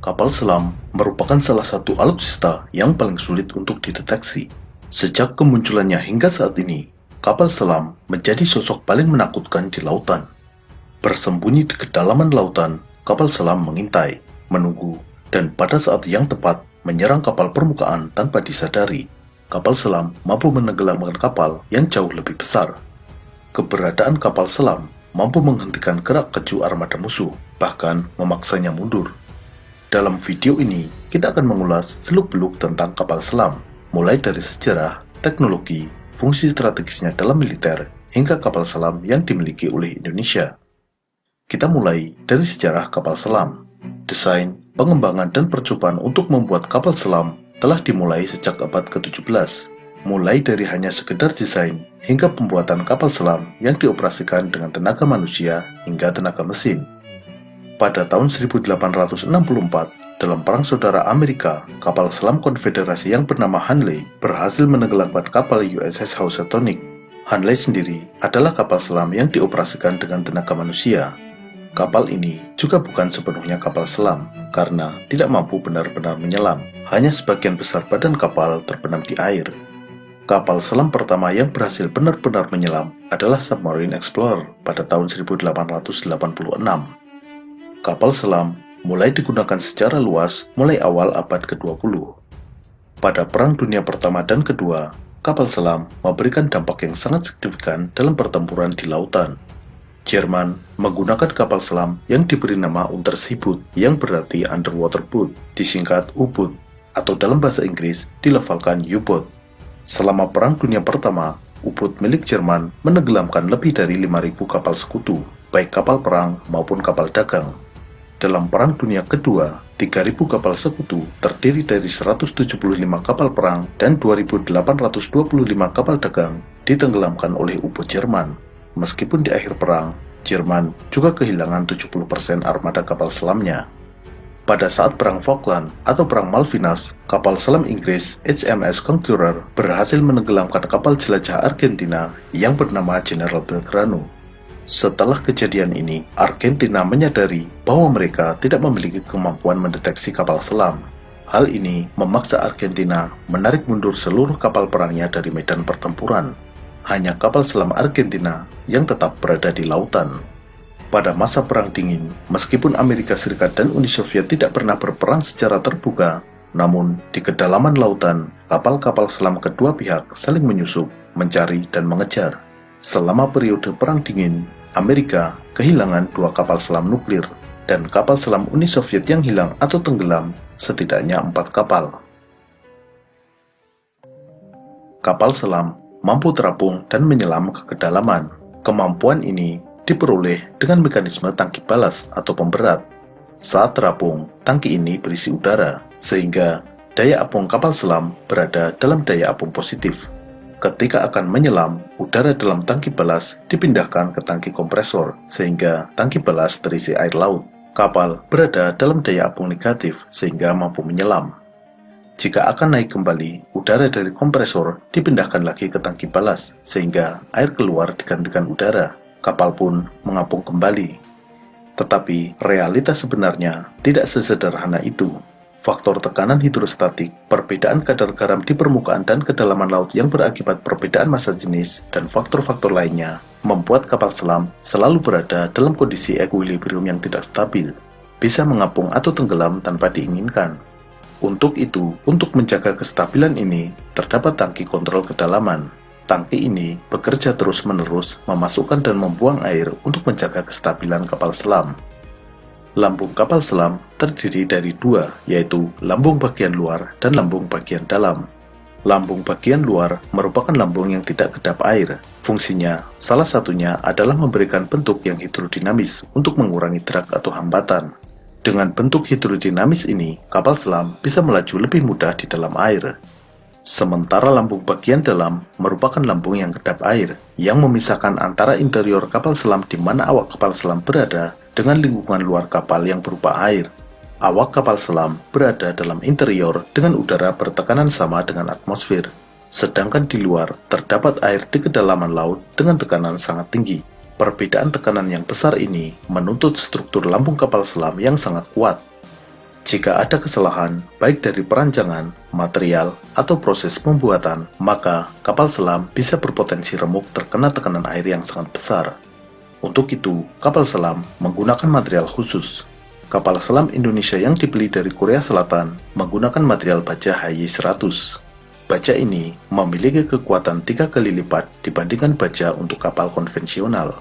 Kapal selam merupakan salah satu alutsista yang paling sulit untuk dideteksi. Sejak kemunculannya hingga saat ini, kapal selam menjadi sosok paling menakutkan di lautan. Bersembunyi di kedalaman lautan, kapal selam mengintai, menunggu, dan pada saat yang tepat menyerang kapal permukaan tanpa disadari. Kapal selam mampu menenggelamkan kapal yang jauh lebih besar. Keberadaan kapal selam mampu menghentikan gerak keju armada musuh, bahkan memaksanya mundur. Dalam video ini, kita akan mengulas seluk-beluk tentang kapal selam, mulai dari sejarah, teknologi, fungsi strategisnya dalam militer, hingga kapal selam yang dimiliki oleh Indonesia. Kita mulai dari sejarah kapal selam. Desain, pengembangan, dan percobaan untuk membuat kapal selam telah dimulai sejak abad ke-17, mulai dari hanya sekedar desain hingga pembuatan kapal selam yang dioperasikan dengan tenaga manusia hingga tenaga mesin. Pada tahun 1864, dalam Perang Saudara Amerika, kapal selam konfederasi yang bernama Hanley berhasil menenggelamkan kapal USS Housatonic. Hanley sendiri adalah kapal selam yang dioperasikan dengan tenaga manusia. Kapal ini juga bukan sepenuhnya kapal selam, karena tidak mampu benar-benar menyelam. Hanya sebagian besar badan kapal terbenam di air. Kapal selam pertama yang berhasil benar-benar menyelam adalah Submarine Explorer pada tahun 1886. Kapal selam mulai digunakan secara luas mulai awal abad ke-20. Pada Perang Dunia Pertama dan Kedua, kapal selam memberikan dampak yang sangat signifikan dalam pertempuran di lautan. Jerman menggunakan kapal selam yang diberi nama Unterseeboot yang berarti underwater boat, disingkat U-boat, atau dalam bahasa Inggris dilafalkan U-boat. Selama Perang Dunia Pertama, U-boat milik Jerman menenggelamkan lebih dari 5.000 kapal sekutu, baik kapal perang maupun kapal dagang. Dalam Perang Dunia Kedua, 3.000 kapal sekutu terdiri dari 175 kapal perang dan 2.825 kapal dagang ditenggelamkan oleh U-boat Jerman. Meskipun di akhir perang, Jerman juga kehilangan 70% armada kapal selamnya. Pada saat Perang Falkland atau Perang Malvinas, kapal selam Inggris HMS Conqueror berhasil menenggelamkan kapal jelajah Argentina yang bernama General Belgrano. Setelah kejadian ini, Argentina menyadari bahwa mereka tidak memiliki kemampuan mendeteksi kapal selam. Hal ini memaksa Argentina menarik mundur seluruh kapal perangnya dari medan pertempuran. Hanya kapal selam Argentina yang tetap berada di lautan. Pada masa Perang Dingin, meskipun Amerika Serikat dan Uni Soviet tidak pernah berperang secara terbuka, namun di kedalaman lautan, kapal-kapal selam kedua pihak saling menyusup, mencari, dan mengejar. Selama periode Perang Dingin, Amerika kehilangan 2 kapal selam nuklir, dan kapal selam Uni Soviet yang hilang atau tenggelam setidaknya 4 kapal. Kapal selam mampu terapung dan menyelam ke kedalaman. Kemampuan ini diperoleh dengan mekanisme tangki balas atau pemberat. Saat terapung, tangki ini berisi udara, sehingga daya apung kapal selam berada dalam daya apung positif. Ketika akan menyelam, udara dalam tangki balas dipindahkan ke tangki kompresor, sehingga tangki balas terisi air laut. Kapal berada dalam daya apung negatif, sehingga mampu menyelam. Jika akan naik kembali, udara dari kompresor dipindahkan lagi ke tangki balas, sehingga air keluar digantikan udara. Kapal pun mengapung kembali. Tetapi, realitas sebenarnya tidak sesederhana itu. Faktor tekanan hidrostatik, perbedaan kadar garam di permukaan dan kedalaman laut yang berakibat perbedaan massa jenis, dan faktor-faktor lainnya, membuat kapal selam selalu berada dalam kondisi equilibrium yang tidak stabil, bisa mengapung atau tenggelam tanpa diinginkan. Untuk itu, untuk menjaga kestabilan ini, terdapat tangki kontrol kedalaman. Tangki ini bekerja terus-menerus memasukkan dan membuang air untuk menjaga kestabilan kapal selam. Lambung kapal selam terdiri dari 2, yaitu lambung bagian luar dan lambung bagian dalam. Lambung bagian luar merupakan lambung yang tidak kedap air. Fungsinya, salah satunya adalah memberikan bentuk yang hidrodinamis untuk mengurangi drag atau hambatan. Dengan bentuk hidrodinamis ini, kapal selam bisa melaju lebih mudah di dalam air. Sementara lambung bagian dalam merupakan lambung yang kedap air, yang memisahkan antara interior kapal selam di mana awak kapal selam berada dengan lingkungan luar kapal yang berupa air. Awak kapal selam berada dalam interior dengan udara bertekanan sama dengan atmosfer, sedangkan di luar terdapat air di kedalaman laut dengan tekanan sangat tinggi. Perbedaan tekanan yang besar ini menuntut struktur lambung kapal selam yang sangat kuat. Jika ada kesalahan, baik dari perancangan, material, atau proses pembuatan, maka kapal selam bisa berpotensi remuk terkena tekanan air yang sangat besar. Untuk itu, kapal selam menggunakan material khusus. Kapal selam Indonesia yang dibeli dari Korea Selatan menggunakan material baja HY100. Baja ini memiliki kekuatan 3 kali lipat dibandingkan baja untuk kapal konvensional.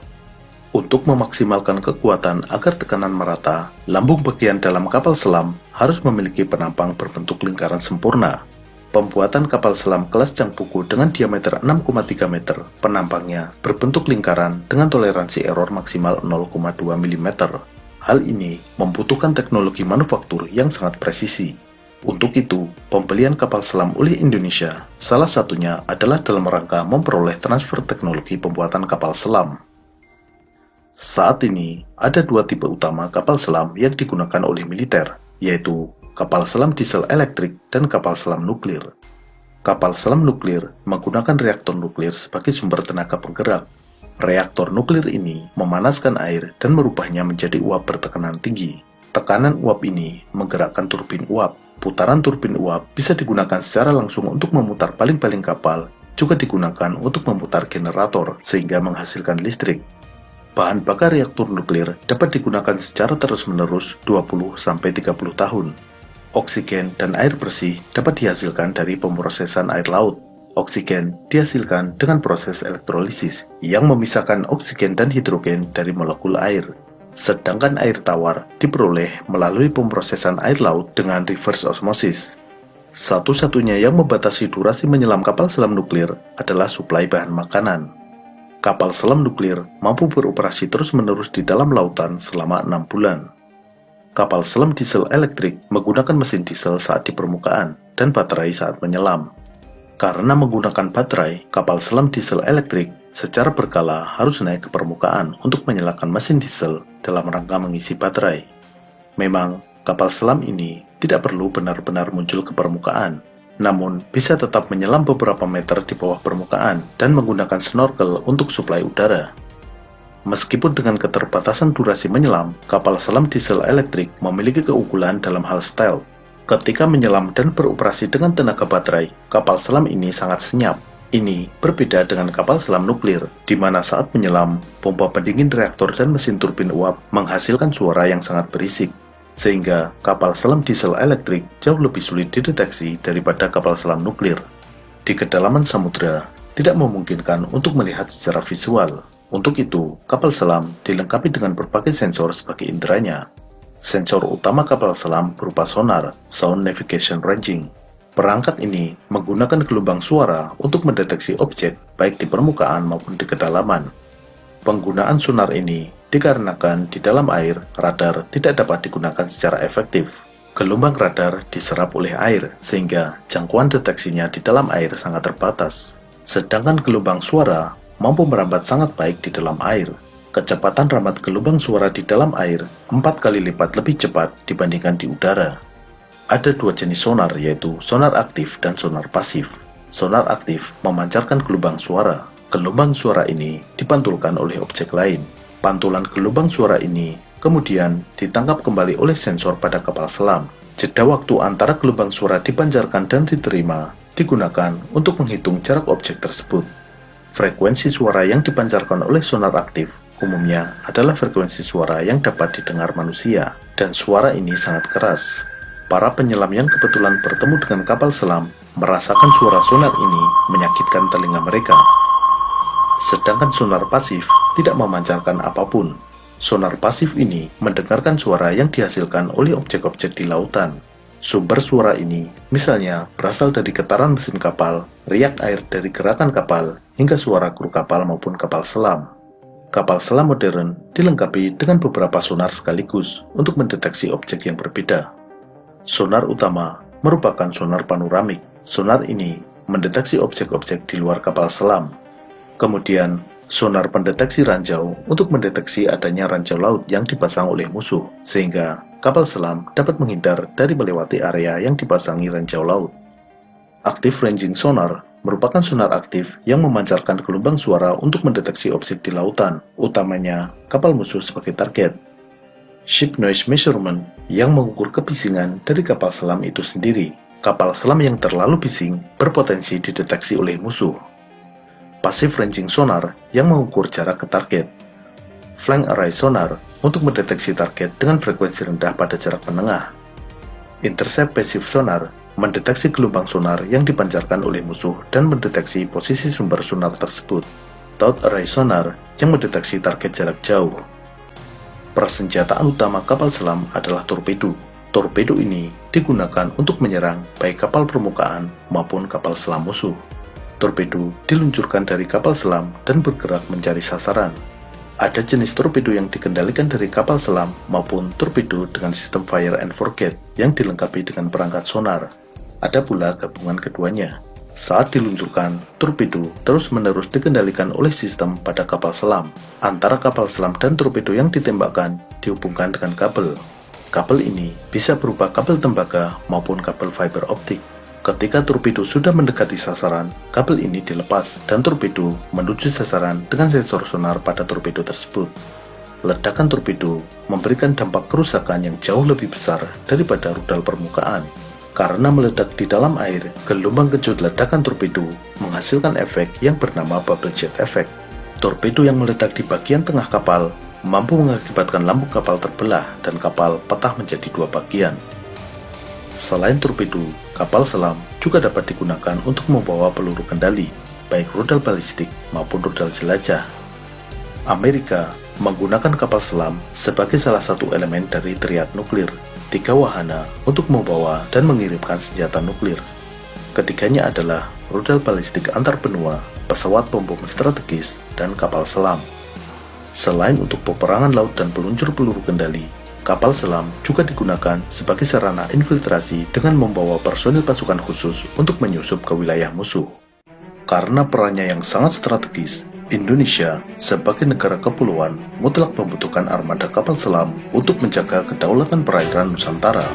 Untuk memaksimalkan kekuatan agar tekanan merata, lambung bagian dalam kapal selam harus memiliki penampang berbentuk lingkaran sempurna. Pembuatan kapal selam kelas Cangpuku dengan diameter 6,3 meter, penampangnya berbentuk lingkaran dengan toleransi error maksimal 0,2 mm. Hal ini membutuhkan teknologi manufaktur yang sangat presisi. Untuk itu, pembelian kapal selam oleh Indonesia salah satunya adalah dalam rangka memperoleh transfer teknologi pembuatan kapal selam. Saat ini, ada dua tipe utama kapal selam yang digunakan oleh militer, yaitu kapal selam diesel elektrik dan kapal selam nuklir. Kapal selam nuklir menggunakan reaktor nuklir sebagai sumber tenaga penggerak. Reaktor nuklir ini memanaskan air dan merubahnya menjadi uap bertekanan tinggi. Tekanan uap ini menggerakkan turbin uap. Putaran turbin uap bisa digunakan secara langsung untuk memutar baling-baling kapal, juga digunakan untuk memutar generator sehingga menghasilkan listrik. Bahan bakar reaktor nuklir dapat digunakan secara terus-menerus 20-30 tahun. Oksigen dan air bersih dapat dihasilkan dari pemrosesan air laut. Oksigen dihasilkan dengan proses elektrolisis yang memisahkan oksigen dan hidrogen dari molekul air. Sedangkan air tawar diperoleh melalui pemrosesan air laut dengan reverse osmosis. Satu-satunya yang membatasi durasi menyelam kapal selam nuklir adalah suplai bahan makanan. Kapal selam nuklir mampu beroperasi terus-menerus di dalam lautan selama 6 bulan. Kapal selam diesel elektrik menggunakan mesin diesel saat di permukaan dan baterai saat menyelam. Karena menggunakan baterai, kapal selam diesel elektrik secara berkala harus naik ke permukaan untuk menyalakan mesin diesel dalam rangka mengisi baterai. Memang, kapal selam ini tidak perlu benar-benar muncul ke permukaan, namun bisa tetap menyelam beberapa meter di bawah permukaan dan menggunakan snorkel untuk suplai udara. Meskipun dengan keterbatasan durasi menyelam, kapal selam diesel elektrik memiliki keunggulan dalam hal stealth. Ketika menyelam dan beroperasi dengan tenaga baterai, kapal selam ini sangat senyap. Ini berbeda dengan kapal selam nuklir, di mana saat menyelam, pompa pendingin reaktor dan mesin turbin uap menghasilkan suara yang sangat berisik. Sehingga kapal selam diesel elektrik jauh lebih sulit dideteksi daripada kapal selam nuklir. Di kedalaman samudera, tidak memungkinkan untuk melihat secara visual. Untuk itu, kapal selam dilengkapi dengan berbagai sensor sebagai inderanya. Sensor utama kapal selam berupa sonar, Sound Navigation Ranging. Perangkat ini menggunakan gelombang suara untuk mendeteksi objek baik di permukaan maupun di kedalaman. Penggunaan sonar ini dikarenakan di dalam air, radar tidak dapat digunakan secara efektif. Gelombang radar diserap oleh air, sehingga jangkauan deteksinya di dalam air sangat terbatas. Sedangkan gelombang suara mampu merambat sangat baik di dalam air. Kecepatan rambat gelombang suara di dalam air 4 kali lipat lebih cepat dibandingkan di udara. Ada dua jenis sonar, yaitu sonar aktif dan sonar pasif. Sonar aktif memancarkan gelombang suara. Gelombang suara ini dipantulkan oleh objek lain. Pantulan gelombang suara ini kemudian ditangkap kembali oleh sensor pada kapal selam. Jeda waktu antara gelombang suara dipancarkan dan diterima digunakan untuk menghitung jarak objek tersebut. Frekuensi suara yang dipancarkan oleh sonar aktif umumnya adalah frekuensi suara yang dapat didengar manusia, dan suara ini sangat keras. Para penyelam yang kebetulan bertemu dengan kapal selam merasakan suara sonar ini menyakitkan telinga mereka. Sedangkan sonar pasif tidak memancarkan apapun. Sonar pasif ini mendengarkan suara yang dihasilkan oleh objek-objek di lautan. Sumber suara ini misalnya berasal dari getaran mesin kapal, riak air dari gerakan kapal, hingga suara kru kapal maupun kapal selam. Kapal selam modern dilengkapi dengan beberapa sonar sekaligus untuk mendeteksi objek yang berbeda. Sonar utama merupakan sonar panoramik. Sonar ini mendeteksi objek-objek di luar kapal selam. Kemudian, sonar pendeteksi ranjau untuk mendeteksi adanya ranjau laut yang dipasang oleh musuh, sehingga kapal selam dapat menghindar dari melewati area yang dipasangi ranjau laut. Active Ranging Sonar merupakan sonar aktif yang memancarkan gelombang suara untuk mendeteksi objek di lautan, utamanya kapal musuh sebagai target. Ship Noise Measurement yang mengukur kebisingan dari kapal selam itu sendiri. Kapal selam yang terlalu bising berpotensi dideteksi oleh musuh. Passive Ranging Sonar yang mengukur jarak ke target. Flank Array Sonar untuk mendeteksi target dengan frekuensi rendah pada jarak menengah. Intercept Passive Sonar mendeteksi gelombang sonar yang dipancarkan oleh musuh dan mendeteksi posisi sumber sonar tersebut. Thought Array Sonar yang mendeteksi target jarak jauh. Persenjataan utama kapal selam adalah torpedo. Torpedo ini digunakan untuk menyerang baik kapal permukaan maupun kapal selam musuh. Torpedo diluncurkan dari kapal selam dan bergerak mencari sasaran. Ada jenis torpedo yang dikendalikan dari kapal selam maupun torpedo dengan sistem fire and forget yang dilengkapi dengan perangkat sonar. Ada pula gabungan keduanya. Saat diluncurkan, torpedo terus-menerus dikendalikan oleh sistem pada kapal selam. Antara kapal selam dan torpedo yang ditembakkan dihubungkan dengan kabel. Kabel ini bisa berupa kabel tembaga maupun kabel fiber optik. Ketika torpedo sudah mendekati sasaran, kabel ini dilepas dan torpedo menuju sasaran dengan sensor sonar pada torpedo tersebut. Ledakan torpedo memberikan dampak kerusakan yang jauh lebih besar daripada rudal permukaan. Karena meledak di dalam air, gelombang kejut ledakan torpedo menghasilkan efek yang bernama bubble jet effect. Torpedo yang meledak di bagian tengah kapal mampu mengakibatkan lambung kapal terbelah dan kapal patah menjadi dua bagian. Selain torpedo, kapal selam juga dapat digunakan untuk membawa peluru kendali, baik rudal balistik maupun rudal jelajah. Amerika menggunakan kapal selam sebagai salah satu elemen dari triad nuklir, 3 wahana untuk membawa dan mengirimkan senjata nuklir. Ketiganya adalah rudal balistik antar benua, pesawat bom strategis, dan kapal selam. Selain untuk peperangan laut dan peluncur peluru kendali, kapal selam juga digunakan sebagai sarana infiltrasi dengan membawa personil pasukan khusus untuk menyusup ke wilayah musuh. Karena perannya yang sangat strategis, Indonesia sebagai negara kepulauan mutlak membutuhkan armada kapal selam untuk menjaga kedaulatan perairan Nusantara.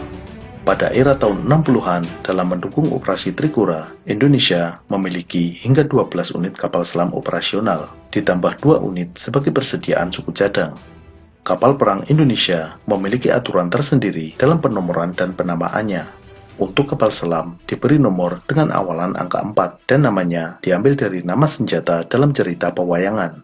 Pada era tahun 60-an, dalam mendukung operasi Trikora, Indonesia memiliki hingga 12 unit kapal selam operasional, ditambah 2 unit sebagai persediaan suku cadang. Kapal perang Indonesia memiliki aturan tersendiri dalam penomoran dan penamaannya. Untuk kapal selam diberi nomor dengan awalan angka 4 dan namanya diambil dari nama senjata dalam cerita pewayangan.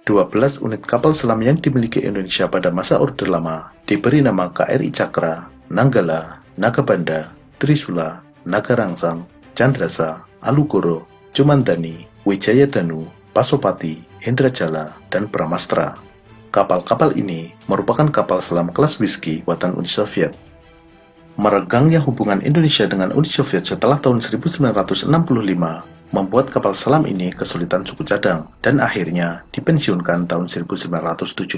12 unit kapal selam yang dimiliki Indonesia pada masa Orde Lama diberi nama KRI Cakra, Nanggala, Nagabanda, Trisula, Nagarangsang, Candrasa, Alugoro, Cumandani, Wijayadanu, Pasopati, Indrajala, dan Bramastra. Kapal-kapal ini merupakan kapal selam kelas Whiskey buatan Uni Soviet. Meregangnya hubungan Indonesia dengan Uni Soviet setelah tahun 1965 membuat kapal selam ini kesulitan suku cadang dan akhirnya dipensiunkan tahun 1970.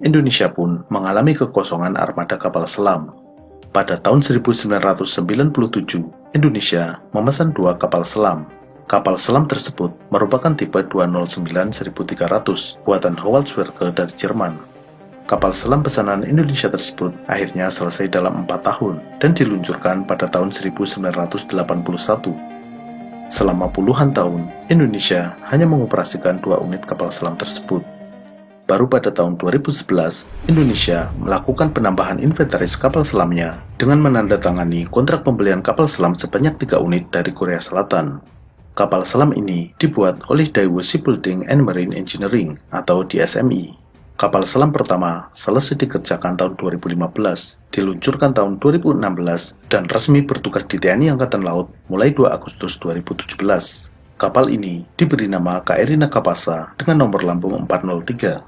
Indonesia pun mengalami kekosongan armada kapal selam. Pada tahun 1997, Indonesia memesan 2 kapal selam. Kapal selam tersebut merupakan tipe 209-1300 buatan Howaldtswerke dari Jerman. Kapal selam pesanan Indonesia tersebut akhirnya selesai dalam 4 tahun dan diluncurkan pada tahun 1981. Selama puluhan tahun, Indonesia hanya mengoperasikan 2 unit kapal selam tersebut. Baru pada tahun 2011, Indonesia melakukan penambahan inventaris kapal selamnya dengan menandatangani kontrak pembelian kapal selam sebanyak 3 unit dari Korea Selatan. Kapal selam ini dibuat oleh Daewoo Shipbuilding and Marine Engineering atau DSME. Kapal selam pertama selesai dikerjakan tahun 2015, diluncurkan tahun 2016, dan resmi bertugas di TNI Angkatan Laut mulai 2 Agustus 2017. Kapal ini diberi nama KRI Nagapasa dengan nomor lambung 403.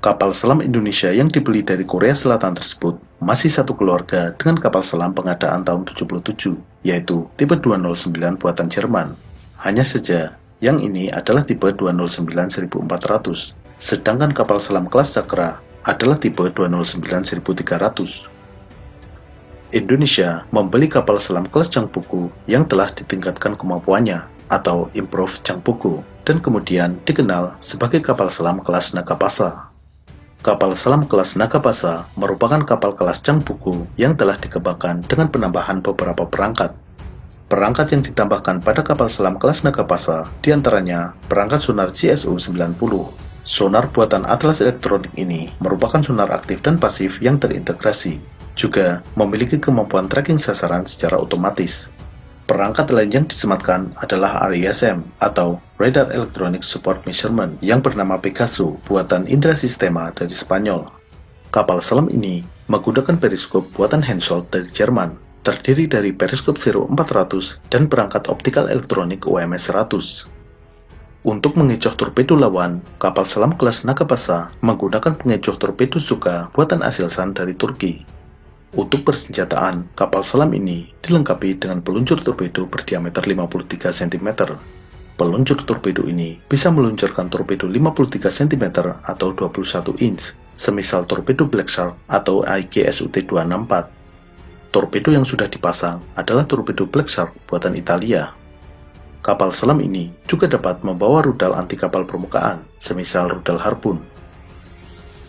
Kapal selam Indonesia yang dibeli dari Korea Selatan tersebut masih satu keluarga dengan kapal selam pengadaan tahun 77, yaitu tipe 209 buatan Jerman. Hanya saja, yang ini adalah tipe 209-1400, sedangkan kapal selam kelas Cakra adalah tipe 209-1300. Indonesia membeli kapal selam kelas Changpuku yang telah ditingkatkan kemampuannya atau Improved Changpuku dan kemudian dikenal sebagai kapal selam kelas Nagapasa. Kapal selam kelas Nagapasa merupakan kapal kelas Changpuku yang telah dikembangkan dengan penambahan beberapa perangkat. Perangkat yang ditambahkan pada kapal selam kelas Nagapasa diantaranya perangkat sonar GSU-90, Sonar buatan Atlas Elektronik ini merupakan sonar aktif dan pasif yang terintegrasi, juga memiliki kemampuan tracking sasaran secara otomatis. Perangkat lain yang disematkan adalah RISM atau Radar Electronic Support Measurement yang bernama Pegaso buatan Indra Sistema dari Spanyol. Kapal selam ini menggunakan periskop buatan Hensoldt dari Jerman, terdiri dari periskop Zero 400 dan perangkat optikal elektronik OMS 100. Untuk mengecoh torpedo lawan, kapal selam kelas Nagapasa menggunakan pengecoh torpedo Zuka buatan Aselsan dari Turki. Untuk persenjataan, kapal selam ini dilengkapi dengan peluncur torpedo berdiameter 53 cm. Peluncur torpedo ini bisa meluncurkan torpedo 53 cm atau 21 inch, semisal torpedo Black Shark atau IGSUT-264. Torpedo yang sudah dipasang adalah torpedo Black Shark buatan Italia. Kapal selam ini juga dapat membawa rudal anti kapal permukaan, semisal rudal Harpoon.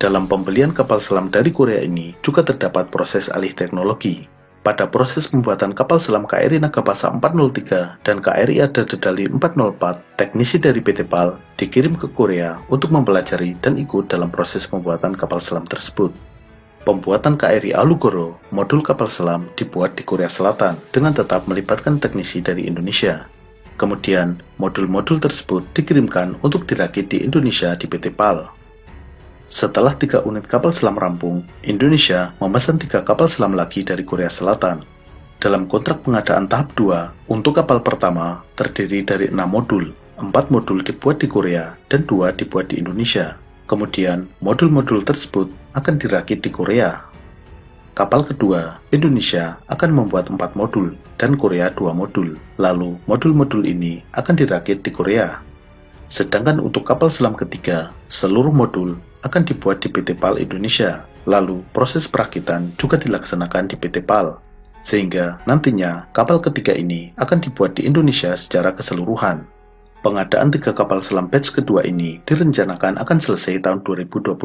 Dalam pembelian kapal selam dari Korea ini juga terdapat proses alih teknologi. Pada proses pembuatan kapal selam KRI Nagapasa 403 dan KRI Arda Dedali 404, teknisi dari PT PAL dikirim ke Korea untuk mempelajari dan ikut dalam proses pembuatan kapal selam tersebut. Pembuatan KRI Alugoro, modul kapal selam, dibuat di Korea Selatan dengan tetap melibatkan teknisi dari Indonesia. Kemudian, modul-modul tersebut dikirimkan untuk dirakit di Indonesia di PT PAL. Setelah 3 unit kapal selam rampung, Indonesia memesan 3 kapal selam lagi dari Korea Selatan. Dalam kontrak pengadaan tahap 2, untuk kapal pertama terdiri dari 6 modul, 4 modul dibuat di Korea dan 2 dibuat di Indonesia. Kemudian, modul-modul tersebut akan dirakit di Korea. Kapal kedua, Indonesia akan membuat 4 modul dan Korea 2 modul. Lalu, modul-modul ini akan dirakit di Korea. Sedangkan untuk kapal selam ketiga, seluruh modul akan dibuat di PT PAL Indonesia, lalu proses perakitan juga dilaksanakan di PT PAL, sehingga nantinya kapal ketiga ini akan dibuat di Indonesia secara keseluruhan. Pengadaan 3 kapal selam batch kedua ini direncanakan akan selesai tahun 2026.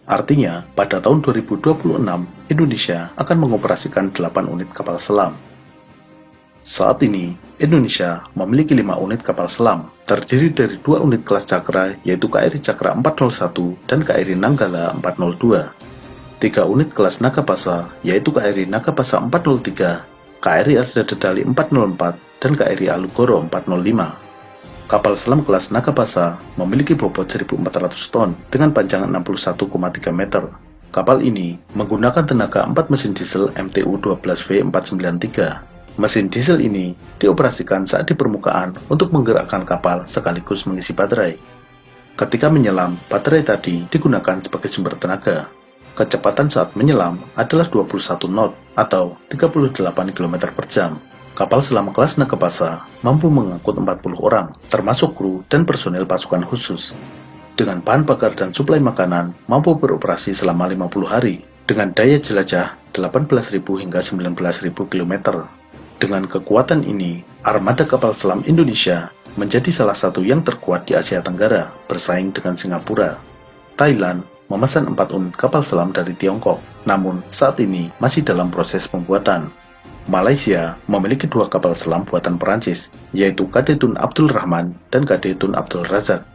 Artinya, pada tahun 2026, Indonesia akan mengoperasikan 8 unit kapal selam. Saat ini, Indonesia memiliki 5 unit kapal selam, terdiri dari 2 unit kelas Cakra, yaitu KRI Cakra 401 dan KRI Nanggala 402. 3 unit kelas Nagapasa, yaitu KRI Nagapasa 403, KRI Arda Dedali 404, dan KRI Alugoro 405. Kapal selam kelas Nagapasa memiliki bobot 1.400 ton dengan panjang 61,3 meter. Kapal ini menggunakan tenaga 4 mesin diesel MTU 12V493. Mesin diesel ini dioperasikan saat di permukaan untuk menggerakkan kapal sekaligus mengisi baterai. Ketika menyelam, baterai tadi digunakan sebagai sumber tenaga. Kecepatan saat menyelam adalah 21 knot atau 38 km per jam. Kapal selam kelas Nagapasa mampu mengangkut 40 orang, termasuk kru dan personel pasukan khusus. Dengan bahan bakar dan suplai makanan, mampu beroperasi selama 50 hari, dengan daya jelajah 18.000 hingga 19.000 km. Dengan kekuatan ini, armada kapal selam Indonesia menjadi salah satu yang terkuat di Asia Tenggara, bersaing dengan Singapura. Thailand memesan 4 unit kapal selam dari Tiongkok, namun saat ini masih dalam proses pembuatan. Malaysia memiliki 2 kapal selam buatan Perancis, yaitu KD Tun Abdul Rahman dan KD Tun Abdul Razak.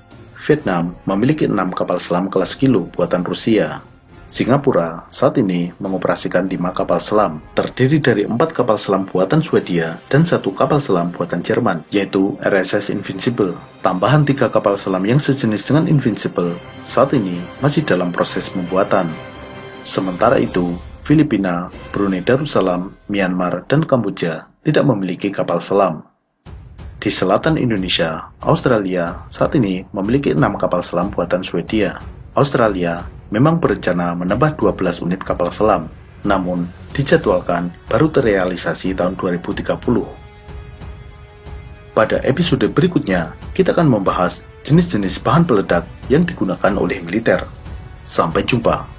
Vietnam memiliki 6 kapal selam kelas Kilo buatan Rusia. Singapura saat ini mengoperasikan 5 kapal selam, terdiri dari 4 kapal selam buatan Swedia dan 1 kapal selam buatan Jerman, yaitu RSS Invincible. Tambahan 3 kapal selam yang sejenis dengan Invincible saat ini masih dalam proses pembuatan. Sementara itu, Filipina, Brunei Darussalam, Myanmar, dan Kamboja tidak memiliki kapal selam. Di selatan Indonesia, Australia saat ini memiliki 6 kapal selam buatan Swedia. Australia memang berencana menambah 12 unit kapal selam, namun dijadwalkan baru terrealisasi tahun 2030. Pada episode berikutnya, kita akan membahas jenis-jenis bahan peledak yang digunakan oleh militer. Sampai jumpa.